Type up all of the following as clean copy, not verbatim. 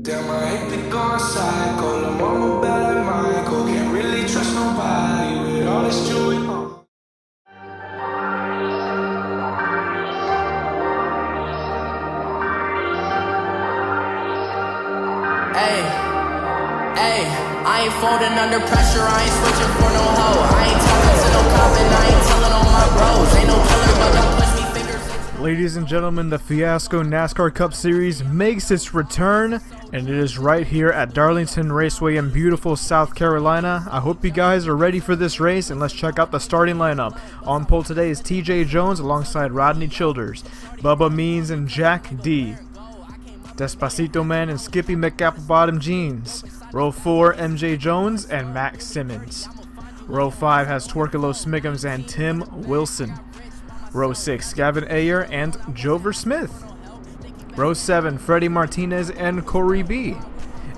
Damn, I hate to go psycho. The mama bad like Michael. Can't really trust nobody with all this jewelry on. I ain't folding under pressure, I ain't switching for no hoe. I ain't talking to no cop and I ain't telling all my bros. Ain't no killer, but don't push me fingers. Ladies and gentlemen, the Fiasco NASCAR Cup Series makes its return, and it is right here at Darlington Raceway in beautiful South Carolina. I hope you guys are ready for this race, and let's check out the starting lineup. On pole today is TJ Jones alongside Rodney Childers, Bubba Means and Jack D, Despacito Man and Skippy McApplebottom Jeans. Row 4, MJ Jones and Max Simmons. Row 5 has Torkilo Smiggums and Tim Wilson. Row 6, Gavin Ayer and Jover Smith. Row 7, Freddie Martinez and Corey B.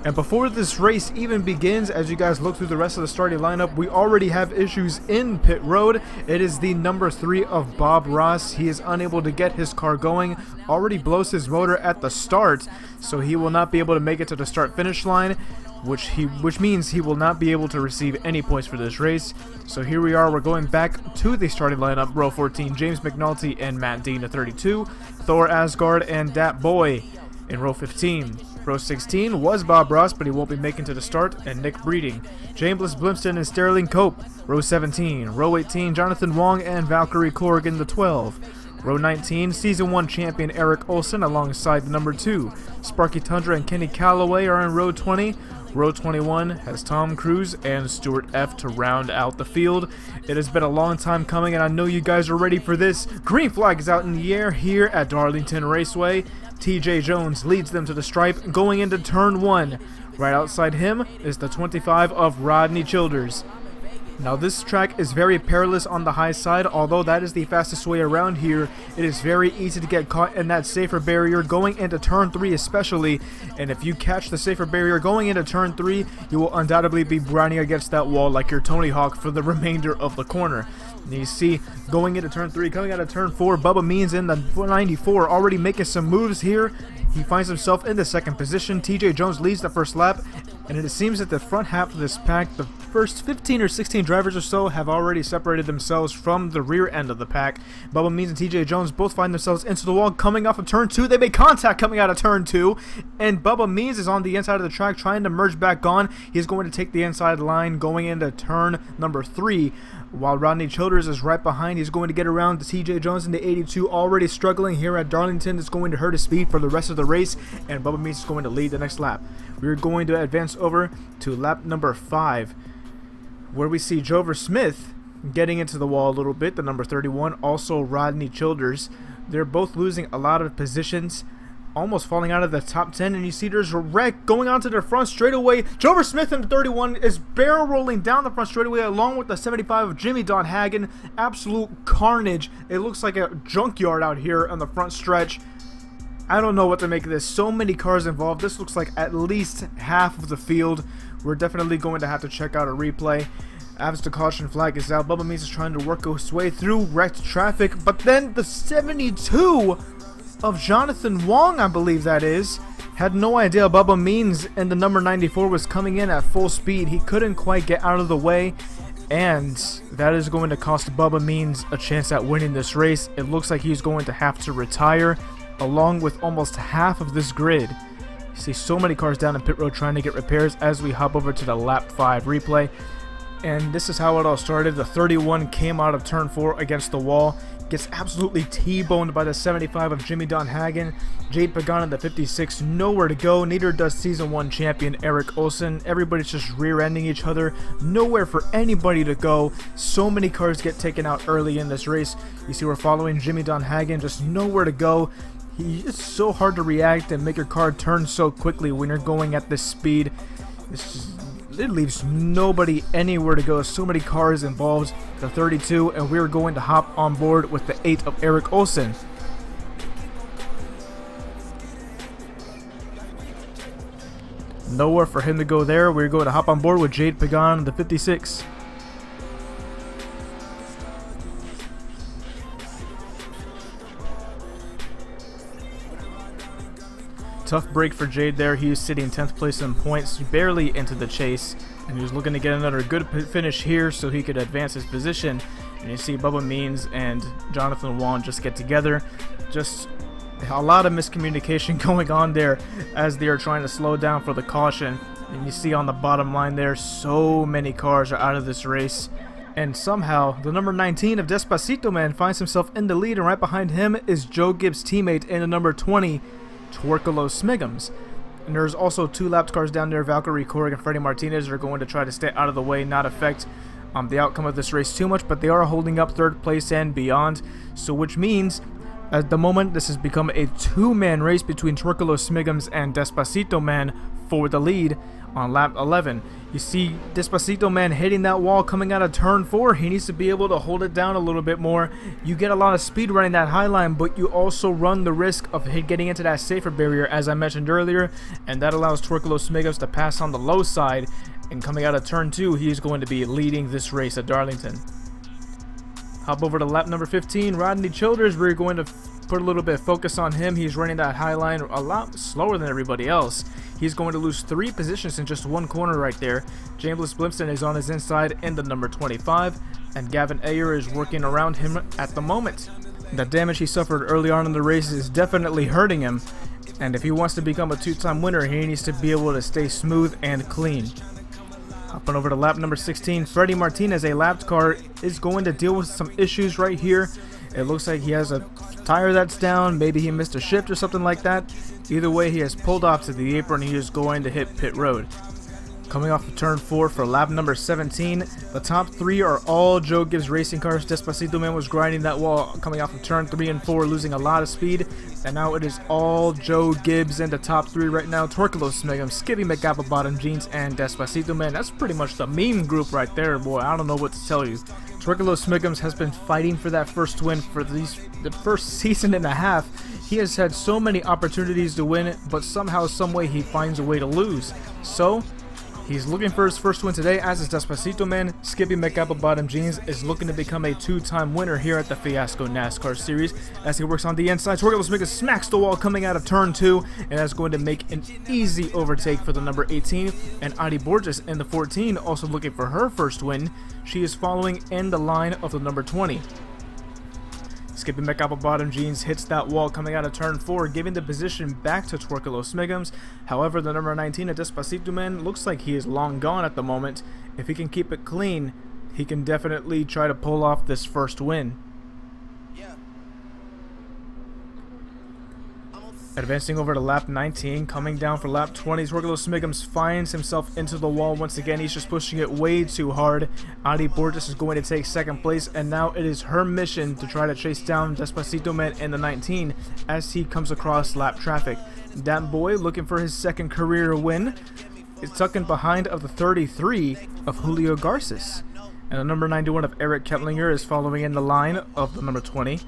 And before this race even begins, as you guys look through the rest of the starting lineup, we already have issues in pit road. It is the number 3 of Bob Ross. He is unable to get his car going, already blows his motor at the start, so he will not be able to make it to the start finish line, which means he will not be able to receive any points for this race. So here we are, we're going back to the starting lineup. Row 14, James McNulty and Matt Dean at 32, Thor Asgard and Dat Boy in row 15. Row 16 was Bob Ross, but he won't be making to the start, and Nick Breeding. James Blimston and Sterling Cope. Row 17. Row 18, Jonathan Wong and Valkyrie Corrigan, the 12. Row 19, Season 1 champion Eric Olson alongside the number 2. Sparky Tundra and Kenny Calloway are in row 20. Row 21 has Tom Cruise and Stuart F. to round out the field. It has been a long time coming, and I know you guys are ready for this. Green flag is out in the air here at Darlington Raceway. TJ Jones leads them to the stripe going into turn 1. Right outside him is the 25 of Rodney Childers. Now this track is very perilous on the high side, although that is the fastest way around here. It is very easy to get caught in that safer barrier going into turn 3 especially, and if you catch the safer barrier going into turn 3, you will undoubtedly be grinding against that wall like your Tony Hawk for the remainder of the corner. And you see, going into turn 3, coming out of turn 4, Bubba Means in the 94 already making some moves here. He finds himself in the second position. TJ Jones leads the first lap, and it seems that the front half of this pack, the first 15 or 16 drivers or so, have already separated themselves from the rear end of the pack. Bubba Means and TJ Jones both find themselves into the wall coming off of turn 2. They make contact coming out of turn 2, and Bubba Means is on the inside of the track trying to merge back on. He's going to take the inside line going into turn number 3, while Rodney Childers is right behind. He's going to get around to TJ Jones in the 82, already struggling here at Darlington. It's going to hurt his speed for the rest of the race, and Bubba Means is going to lead the next lap. We're going to advance over to lap number 5, where we see Jover Smith getting into the wall a little bit, the number 31, also Rodney Childers. They're both losing a lot of positions, almost falling out of the top 10, and you see there's a wreck going onto the front straightaway. Jover Smith in the 31 is barrel rolling down the front straightaway along with the 75 of Jimmy Don Hagen. Absolute carnage. It looks like a junkyard out here on the front stretch. I don't know what to make of this. So many cars involved. This looks like at least half of the field. We're definitely going to have to check out a replay. As the caution flag is out, Bubba Means is trying to work his way through wrecked traffic, but then the 72 of Jonathan Wong, I believe that is, had no idea Bubba Means and the number 94 was coming in at full speed. He couldn't quite get out of the way, and that is going to cost Bubba Means a chance at winning this race. It looks like he's going to have to retire along with almost half of this grid. You see so many cars down in pit road trying to get repairs as we hop over to the lap 5 replay. And this is how it all started. The 31 came out of turn 4 against the wall, gets absolutely T-boned by the 75 of Jimmy Don Hagen. Jade Pagan in the 56, nowhere to go. Neither does Season 1 champion Eric Olson. Everybody's just rear-ending each other. Nowhere for anybody to go. So many cars get taken out early in this race. You see we're following Jimmy Don Hagen, just nowhere to go. It's so hard to react and make your car turn so quickly when you're going at this speed. It leaves nobody anywhere to go. So many cars involved. The 32, and we're going to hop on board with the 8 of Eric Olson. Nowhere for him to go there. We're going to hop on board with Jade Pagan, the 56. Tough break for Jade there. He was sitting 10th place in points, barely into the chase, and he was looking to get another good finish here so he could advance his position. And you see Bubba Means and Jonathan Wan just get together. Just a lot of miscommunication going on there as they are trying to slow down for the caution. And you see on the bottom line there, so many cars are out of this race. And somehow, the number 19 of Despacito Man finds himself in the lead, and right behind him is Joe Gibbs' teammate in the number 20, Twerkalo Smiggums. And there's also 2 lapped cars down there. Valkyrie Korg and Freddie Martinez are going to try to stay out of the way, not affect the outcome of this race too much, but they are holding up 3rd place and beyond. So which means, at the moment, this has become a 2-man race between Twerkalo Smiggums and Despacito Man for the lead on lap 11. You see Despacito Man hitting that wall coming out of turn 4. He needs to be able to hold it down a little bit more. You get a lot of speed running that high line, but you also run the risk of getting into that safer barrier, as I mentioned earlier, and that allows Twerkalo Smiggums to pass on the low side. And coming out of turn 2, he's going to be leading this race at Darlington. Hop over to lap number 15, Rodney Childers. We're going to put a little bit of focus on him. He's running that high line a lot slower than everybody else. He's going to lose 3 positions in just 1 corner right there. James Blimpston is on his inside in the number 25, and Gavin Ayer is working around him at the moment. The damage he suffered early on in the race is definitely hurting him, and if he wants to become a 2-time winner, he needs to be able to stay smooth and clean. Hopping over to lap number 16, Freddie Martinez, a lapped car, is going to deal with some issues right here. It looks like he has a tire that's down, maybe he missed a shift or something like that. Either way, he has pulled off to the apron. He is going to hit pit road. Coming off of turn 4 for lap number 17, the top 3 are all Joe Gibbs racing cars. Despacito Man was grinding that wall coming off of turn 3 and 4, losing a lot of speed, and now it is all Joe Gibbs in the top 3 right now. Twerkalo Smiggums, Skippy McApplebottom Jeans, and Despacito Man. That's pretty much the meme group right there, boy. I don't know what to tell you. Twerkalo Smiggums has been fighting for that first win for the first season and a half. He has had so many opportunities to win, but somehow, someway, he finds a way to lose. So he's looking for his first win today, as is Despacito Man. Skippy McApplebottom Jeans is looking to become a 2-time winner here at the Fiasco NASCAR Series as he works on the inside. Twerkalo Smiggums smacks the wall coming out of turn 2, and that's going to make an easy overtake for the number 18. And Adi Borges in the 14 also looking for her first win. She is following in the line of the number 20. Skippy McApplebottom Jeans hits that wall coming out of turn 4, giving the position back to Twerkalo Smiggums. However, the number 19 of Despacito Man looks like he is long gone at the moment. If he can keep it clean, he can definitely try to pull off this first win. Advancing over to lap 19, coming down for lap 20, Twerkalo Smiggums finds himself into the wall once again. He's just pushing it way too hard. Adi Borges is going to take 2nd place, and now it is her mission to try to chase down Despacito Man in the 19 as he comes across lap traffic. That boy, looking for his 2nd career win, is tucked in behind of the 33 of Julio Garces. And the number 91 of Eric Kettlinger is following in the line of the number 20.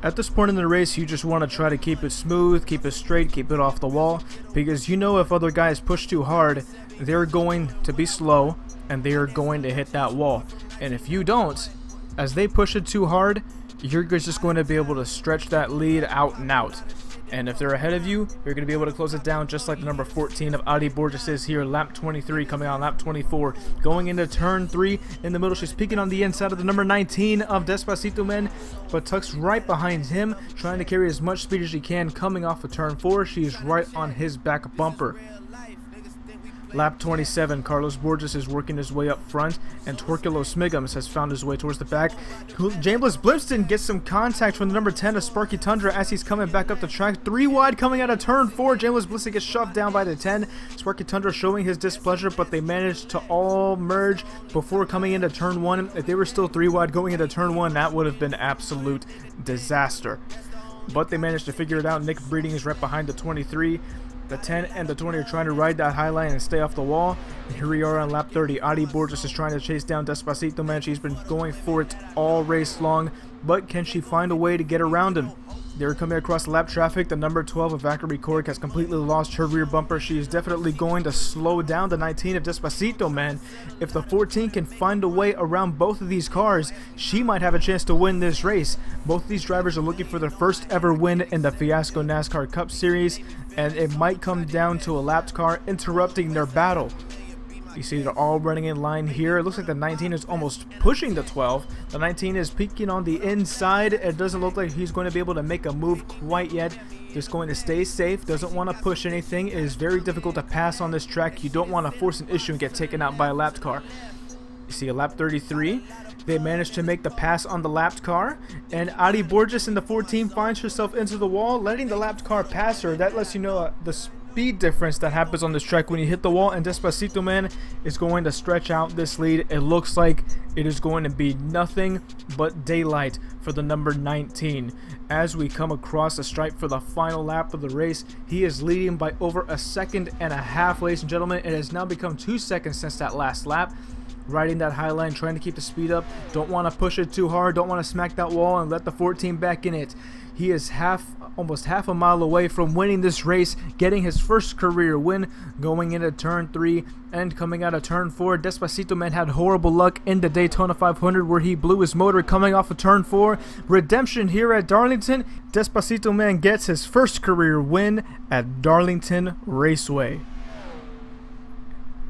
At this point in the race, you just want to try to keep it smooth, keep it straight, keep it off the wall, because you know if other guys push too hard, they're going to be slow and they are going to hit that wall. And if you don't, as they push it too hard, you're just going to be able to stretch that lead out and out. And if they're ahead of you, you're going to be able to close it down just like the number 14 of Adi Borges is here. Lap 23 coming on lap 24. Going into turn 3 in the middle. She's peeking on the inside of the number 19 of Despacito Man, but tucks right behind him, trying to carry as much speed as she can. Coming off of turn 4, she's right on his back bumper. Lap 27, Carlos Borges is working his way up front, and Twerkalo Smiggums has found his way towards the back. James Blimpston gets some contact from the number 10 of Sparky Tundra as he's coming back up the track. 3 wide coming out of turn 4. James Blimpston gets shoved down by the 10. Sparky Tundra showing his displeasure, but they managed to all merge before coming into turn 1. If they were still 3 wide going into turn 1, that would have been absolute disaster. But they managed to figure it out. Nick Breeding is right behind the 23. The 10 and the 20 are trying to ride that high line and stay off the wall. And here we are on lap 30. Adi Borges is trying to chase down Despacito Man. She's been going for it all race long, but can she find a way to get around him? They're coming across lap traffic. The number 12 of Valkyrie Cork has completely lost her rear bumper. She is definitely going to slow down the 19 of Despacito, man. If the 14 can find a way around both of these cars, she might have a chance to win this race. Both of these drivers are looking for their first ever win in the Fiasco NASCAR Cup Series, and it might come down to a lapped car interrupting their battle. You see they're all running in line here. It looks like the 19 is almost pushing the 12. The 19 is peeking on the inside. It doesn't look like he's going to be able to make a move quite yet. Just going to stay safe. Doesn't want to push anything. It is very difficult to pass on this track. You don't want to force an issue and get taken out by a lapped car. You see a lap 33. They managed to make the pass on the lapped car. And Adi Borges in the 14 finds herself into the wall, letting the lapped car pass her. That lets you know the speed difference that happens on this track when you hit the wall, and Despacito, man, is going to stretch out this lead. It looks like it is going to be nothing but daylight for the number 19. As we come across the stripe for the final lap of the race, he is leading by over a second and a half, ladies and gentlemen. It has now become 2 seconds since that last lap. Riding that high line, trying to keep the speed up. Don't want to push it too hard. Don't want to smack that wall and let the 14 back in it. He is almost half a mile away from winning this race, getting his first career win, going into turn 3 and coming out of turn 4. Despacito, man, had horrible luck in the Daytona 500 where he blew his motor coming off of turn 4. Redemption here at Darlington. Despacito, man, gets his first career win at Darlington Raceway.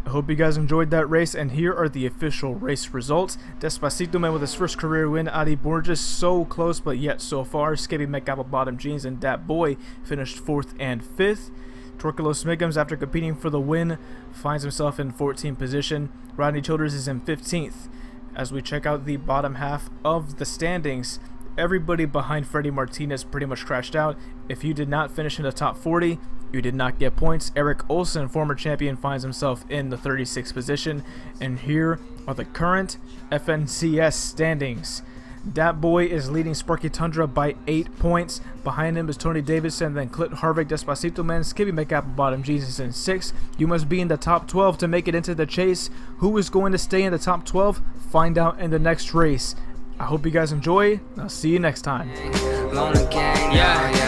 I hope you guys enjoyed that race, and here are the official race results. Despacito, man, with his first career win. Adi Borges so close, but yet so far. Skippy McApple Bottom Jeans and Dat Boy finished 4th and 5th. Torkilo Smiggums, after competing for the win, finds himself in 14th position. Rodney Childers is in 15th. As we check out the bottom half of the standings, everybody behind Freddie Martinez pretty much crashed out. If you did not finish in the top 40, you did not get points. Eric Olsen, former champion, finds himself in the 36th position. And here are the current FNCS standings. Dat Boy is leading Sparky Tundra by 8 points. Behind him is Tony Davidson, then Clint Harvick, Despacito, man, Skippy McApple Bottom Jesus in 6th. You must be in the top 12 to make it into the chase. Who is going to stay in the top 12? Find out in the next race. I hope you guys enjoy. I'll see you next time.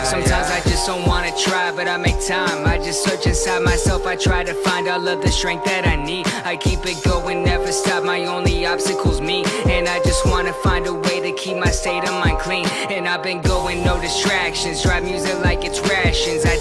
Sometimes I just don't want to try, but I make time. I just search inside myself. I try to find all of the strength that I need. I keep it going, never stop. My only obstacle's me, and I just want to find a way to keep my state of mind clean. And I've been going, no distractions. Drive music like it's rations. I